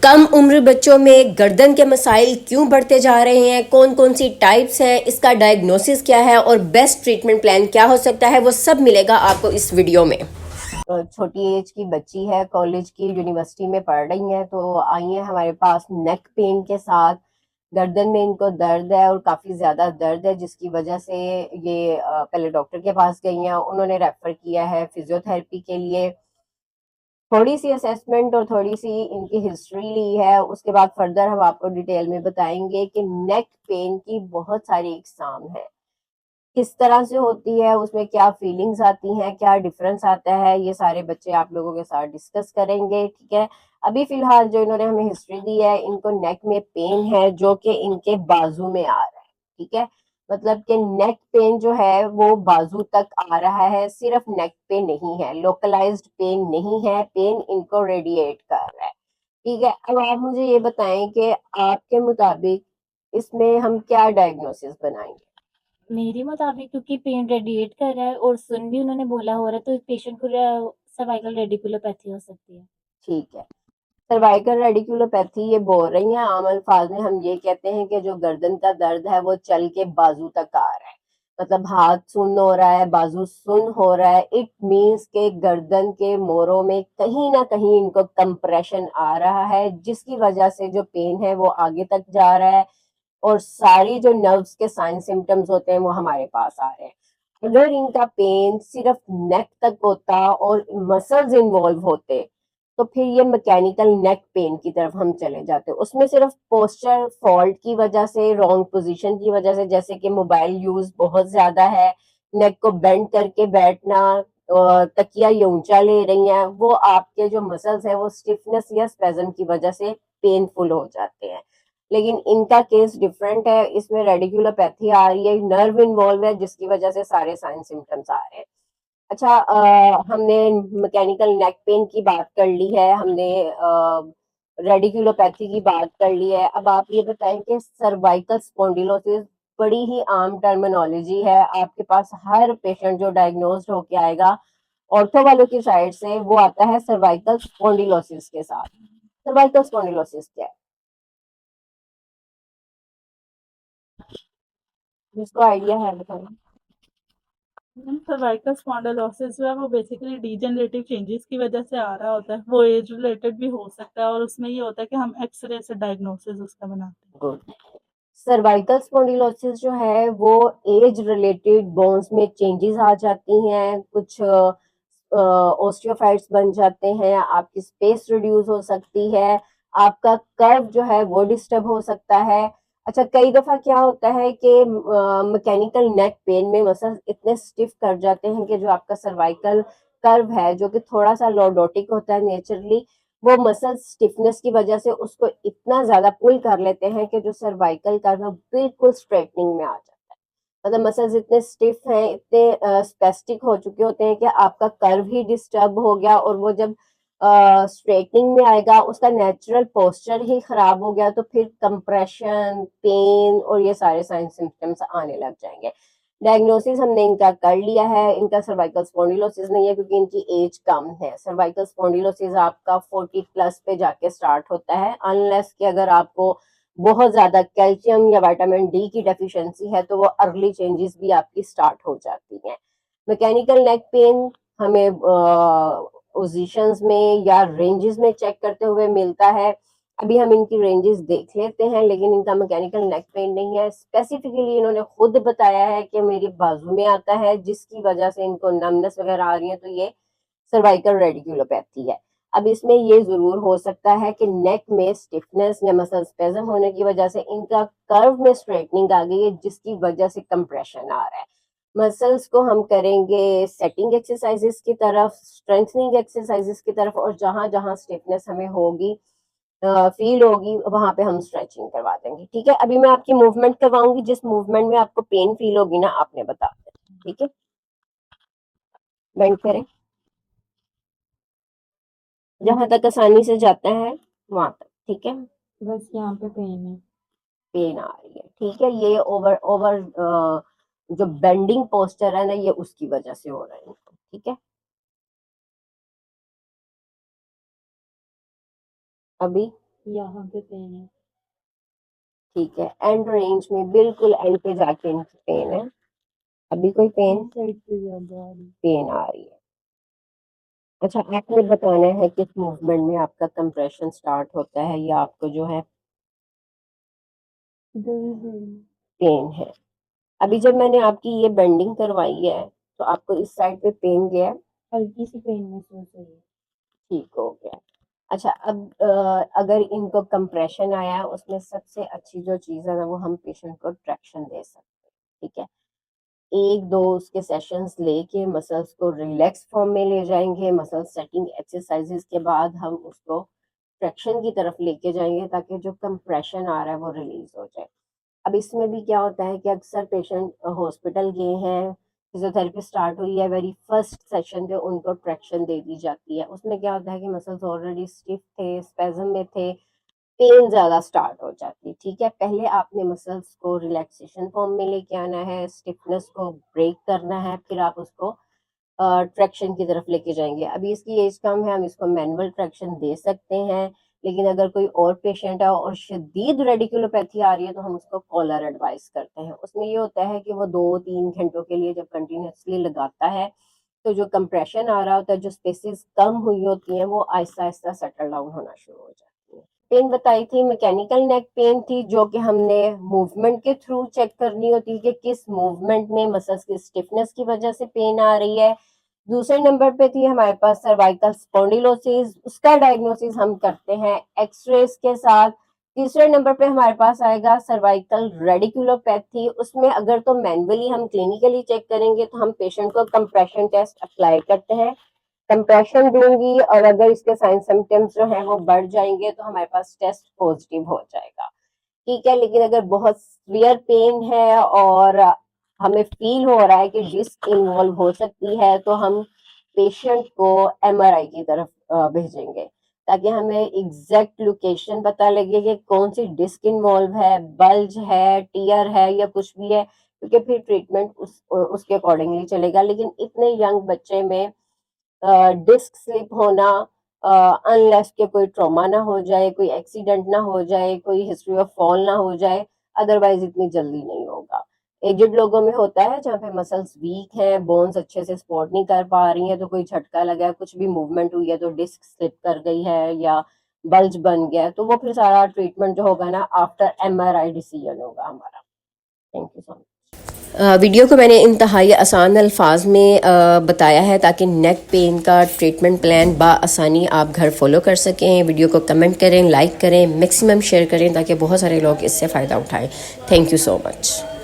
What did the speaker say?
कम उम्र बच्चों में गर्दन के मसाइल क्यों बढ़ते जा रहे हैं, कौन कौन सी टाइप्स हैं, इसका डायग्नोसिस क्या है और बेस्ट ट्रीटमेंट प्लान क्या हो सकता है, वो सब मिलेगा आपको इस वीडियो में। छोटी एज की बच्ची है, कॉलेज की यूनिवर्सिटी में पढ़ रही है, तो आई है हमारे पास नेक पेन के साथ। गर्दन में इनको दर्द है और काफी ज्यादा दर्द है, जिसकी वजह से ये पहले डॉक्टर के पास गई हैं। उन्होंने रेफर किया है फिजियोथेरेपी के लिए। थोड़ी सी असेसमेंट और थोड़ी सी इनकी हिस्ट्री ली है, उसके बाद फर्दर हम आपको डिटेल में बताएंगे कि नेक पेन की बहुत सारी इकसाम है, किस तरह से होती है, उसमें क्या फीलिंग्स आती हैं, क्या डिफरेंस आता है, ये सारे बच्चे आप लोगों के साथ डिस्कस करेंगे। ठीक है, अभी फिलहाल जो इन्होंने हमें हिस्ट्री दी है, इनको नेक में पेन है जो कि इनके बाजू में आ रहा है। ठीक है, मतलब कि नेक पेन जो है वो बाजू तक आ रहा है, सिर्फ नेक पे नहीं है, लोकलाइज्ड पेन नहीं है, पेन इनको रेडिएट कर रहा है। ठीक है, अब आप मुझे ये बताएं कि आपके मुताबिक इसमें हम क्या डायग्नोसिस बनाएंगे। मेरे मुताबिक क्योंकि पेन रेडिएट कर रहा है और सुन भी उन्होंने बोला हो रहा है, तो इस पेशेंट को सर्वाइकल रेडिकुलोपैथी हो सकती है। ठीक है, सर्वाइकल रेडिकुलोपैथी ये बोल रही हैं। आम अल्फाज में हम ये कहते हैं कि जो गर्दन का दर्द है वो चल के बाजू तक आ रहा है, मतलब हाथ सुन्न हो रहा है, बाजू सुन्न हो रहा है। इट मीन्स के गर्दन के मोरों में कहीं ना कहीं इनको कंप्रेशन आ रहा है, जिसकी वजह से जो पेन है वो आगे तक जा रहा है और सारी जो नर्व्स के साइन सिम्टम्स होते हैं वो हमारे पास आ रहे हैं। अगर इनका पेन सिर्फ नेक तक होता और मसल्स इन्वॉल्व होते तो फिर ये मैकेनिकल नेक पेन की तरफ हम चले जाते। उसमें सिर्फ पोस्चर फॉल्ट की वजह से, रॉन्ग पोजीशन की वजह से, जैसे कि मोबाइल यूज बहुत ज्यादा है, नेक को बेंड करके बैठना, तकिया ये ऊंचा ले रही हैं, वो आपके जो मसल्स है वो स्टिफनेस या स्पेजम की वजह से पेनफुल हो जाते हैं। लेकिन इनका केस डिफरेंट है, इसमें रेडिकुलोपैथी आ रही है, नर्व इन्वॉल्व है, जिसकी वजह से सारे साइन सिम्टम्स आ रहे हैं। अच्छा, हमने मैकेनिकल नेक पेन की बात कर ली है, हमने रेडिकुलोपैथी की बात कर ली है। अब आप ये बताएं कि सर्वाइकल स्पॉन्डिलोसिस बड़ी ही आम टर्मिनोलॉजी है, आपके पास हर पेशेंट जो डायग्नोस्ड होके आएगा ऑर्थो वालों की साइड से वो आता है सर्वाइकल स्पॉन्डिलोसिस के साथ। सर्वाइकल स्पॉन्डिलोसिस क्या है, जिसको आइडिया है बताओ। सर्वाइकल स्पॉन्डिलोसिस जो है वो बेसिकली डीजेनरेटिव चेंजेस की वजह से आ रहा होता है। वो एज रिलेटेड भी हो सकता है और उसमें ये होता है कि हम एक्सरे से डायग्नोसिस उसका बनाते हैं। गुड। सर्वाइकल स्पॉन्डिलोसिस जो है वो एज रिलेटेड बोन्स में चेंजेस आ जाती हैं, कुछ ओस्टियोफाइट्स बन जाते हैं, आपकी स्पेस रिड्यूस हो सकती है, आपका कर्व जो है वो डिस्टर्ब हो सकता है। अच्छा, कई दफा क्या होता है कि मैकेनिकल नेक पेन में मसल इतने स्टिफ कर जाते हैं कि जो आपका सर्वाइकल कर्व है, जो कि थोड़ा सा लॉर्डोटिक होता है नेचुरली, वो मसल स्टिफनेस की वजह से उसको इतना ज्यादा पुल कर लेते हैं कि जो सर्वाइकल कर्व है बिल्कुल स्ट्रेटनिंग में आ जाता है। मतलब मसल्स इतने स्टिफ हैं, इतने स्पेस्टिक हो चुके होते हैं कि आपका कर्व ही डिस्टर्ब हो गया, और वो जब स्ट्रेटनिंग में आएगा उसका नेचुरल पोस्चर ही खराब हो गया, तो फिर कंप्रेशन, पेन और ये सारे साइन सिम्टम्स आने लग जाएंगे। डायग्नोसिस हमने इनका कर लिया है, इनका सर्वाइकल स्पॉन्डिलोसिस नहीं है क्योंकि इनकी एज कम है। सर्वाइकल स्पॉन्डिलोसिस आपका 40 प्लस पे जाके स्टार्ट होता है, अनलेस कि अगर आपको बहुत ज्यादा कैल्शियम या विटामिन डी की डेफिशिएंसी है तो वो अर्ली चेंजेस भी आपकी स्टार्ट हो जाती हैं। मैकेनिकल नेक पेन हमें पोजीशंस में या रेंजेस में चेक करते हुए मिलता है। अभी हम इनकी रेंजेस देख लेते हैं, लेकिन इनका मैकेनिकल नेक पेन नहीं है। स्पेसिफिकली इन्होंने खुद बताया है कि मेरी बाजू में आता है, जिसकी वजह से इनको नमनेस वगैरह आ रही है, तो ये सर्वाइकल रेडिकुलोपैथी है। अब इसमें ये जरूर हो सकता है कि नेक में स्टिफनेस या मसल स्पेजम होने की वजह से इनका कर्व में स्ट्रेटनिंग आ गई है, जिसकी वजह से कंप्रेशन आ रहा है। मसल्स को हम करेंगे सेटिंग एक्सरसाइजेस की तरफ, स्ट्रेंथनिंग एक्सरसाइजेस की तरफ, और जहां जहां स्टिफनेस हमें होगी, फील होगी, वहां पे हम स्ट्रेचिंग करवा देंगे। ठीक है, अभी मैं आपकी मूवमेंट करवाऊंगी, जिस मूवमेंट में आपको पेन फील होगी ना आपने बता देना। ठीक है, बेंड करें, जहां तक आसानी से जाता है वहां तक। ठीक है, बस यहाँ पे पेन है। पेन आ रही है, ठीक है, ये ओवर ओवर जो बेंडिंग पोस्चर है ना, ये उसकी वजह से हो रहा है इनको। ठीक है, अभी यहाँ पे पेन है। ठीक है, एंड रेंज में बिल्कुल एंड पे जाके इनकी पेन है। अभी कोई पेन साइड पे ज्यादा आ रही पेन आ रही है। अच्छा, आपने बताना है किस मूवमेंट में आपका कंप्रेशन स्टार्ट होता है या आपको जो है पेन है। अभी जब मैंने आपकी ये बेंडिंग करवाई है तो आपको इस साइड पे पेन गया है? हल्की सी पेन महसूस हुई है। ठीक हो गया। अच्छा, अब अगर इनको कंप्रेशन आया है उसमें सबसे अच्छी जो चीज़ है ना वो हम पेशेंट को ट्रैक्शन दे सकते हैं। ठीक है, एक दो उसके सेशंस लेके मसल्स को रिलैक्स फॉर्म में ले जाएंगे। मसल सेटिंग एक्सरसाइजेस के बाद हम उसको ट्रैक्शन की तरफ लेके जाएंगे ताकि जो कंप्रेशन आ रहा है वो रिलीज हो जाए। अब इसमें भी क्या होता है कि अक्सर पेशेंट हॉस्पिटल गए हैं, फिजियोथेरेपी स्टार्ट हुई है, वेरी फर्स्ट सेशन पे उनको ट्रैक्शन दे दी जाती है। उसमें क्या होता है कि मसल्स ऑलरेडी स्टिफ थे, स्पेज़म में थे, पेन ज़्यादा स्टार्ट हो जाती है। ठीक है, पहले आपने मसल्स को रिलैक्सेशन फॉर्म में लेके आना है, स्टिफनेस को ब्रेक करना है, फिर आप उसको ट्रैक्शन की तरफ लेके जाएंगे। अभी इसकी एज कम है, हम इसको मैनुअल ट्रैक्शन दे सकते हैं, लेकिन अगर कोई और पेशेंट है और शदीद रेडिकुलोपैथी आ रही है तो हम उसको कॉलर एडवाइस करते हैं। उसमें ये होता है कि वो 2-3 घंटों के लिए जब कंटिन्यूसली लगाता है तो जो कंप्रेशन आ रहा होता है, जो स्पेसिस कम हुई होती हैं, वो आहिस्ता आहिस्ता सेटल डाउन होना शुरू हो जाती है। पेन बताई थी मैकेनिकल नेक पेन थी, जो कि हमने मूवमेंट के थ्रू चेक करनी होती है कि किस मूवमेंट में मसल्स की स्टिफनेस की वजह से पेन आ रही है। दूसरे नंबर पे थी हमारे पास सर्वाइकल स्पॉन्डिलोसिस, उसका डायग्नोसिस हम करते हैं एक्सरेज के साथ। तीसरे नंबर पे हमारे पास आएगा सर्वाइकल रेडिकुलोपैथी, उसमें अगर तो मैनुअली हम क्लिनिकली चेक करेंगे तो हम पेशेंट को कंप्रेशन टेस्ट अप्लाई करते हैं, कंप्रेशन दूंगी और अगर इसके साइन सिम्टम्स जो हैं वो बढ़ जाएंगे तो हमारे पास टेस्ट पॉजिटिव हो जाएगा। ठीक है, लेकिन अगर बहुत सीवियर पेन है और हमें फील हो रहा है कि डिस्क इन्वॉल्व हो सकती है तो हम पेशेंट को एमआरआई की तरफ भेजेंगे ताकि हमें एग्जैक्ट लोकेशन पता लगे कि कौन सी डिस्क इन्वॉल्व है, बल्ज है, टीयर है या कुछ भी है, क्योंकि फिर ट्रीटमेंट उसके अकॉर्डिंगली चलेगा। लेकिन इतने यंग बच्चे में डिस्क स्लिप होना, अनलेस के कोई ट्रॉमा ना हो जाए, कोई एक्सीडेंट ना हो जाए, कोई हिस्ट्री ऑफ फॉल ना हो जाए, अदरवाइज इतनी जल्दी नहीं होगा। एजेड लोगों में होता है जहाँ पे मसल्स वीक हैं, बोन्स अच्छे से सपोर्ट नहीं कर पा रही हैं, तो कोई झटका लगा है, कुछ भी मूवमेंट हुई है तो डिस्क स्लिप कर गई है या बल्ज बन गया है, तो वो फिर सारा ट्रीटमेंट जो होगा ना आफ्टर एमआरआई डिसीजन होगा हमारा। Thank you so much. Video को मैंने इंतहाई आसान अल्फाज में बताया है ताकि नेक पेन का ट्रीटमेंट प्लान बआसानी आप घर फॉलो कर सकें। वीडियो को कमेंट करें, लाइक करें, मैक्सिमम शेयर करें ताकि बहुत सारे लोग इससे फ़ायदा उठाएं। Thank you so much.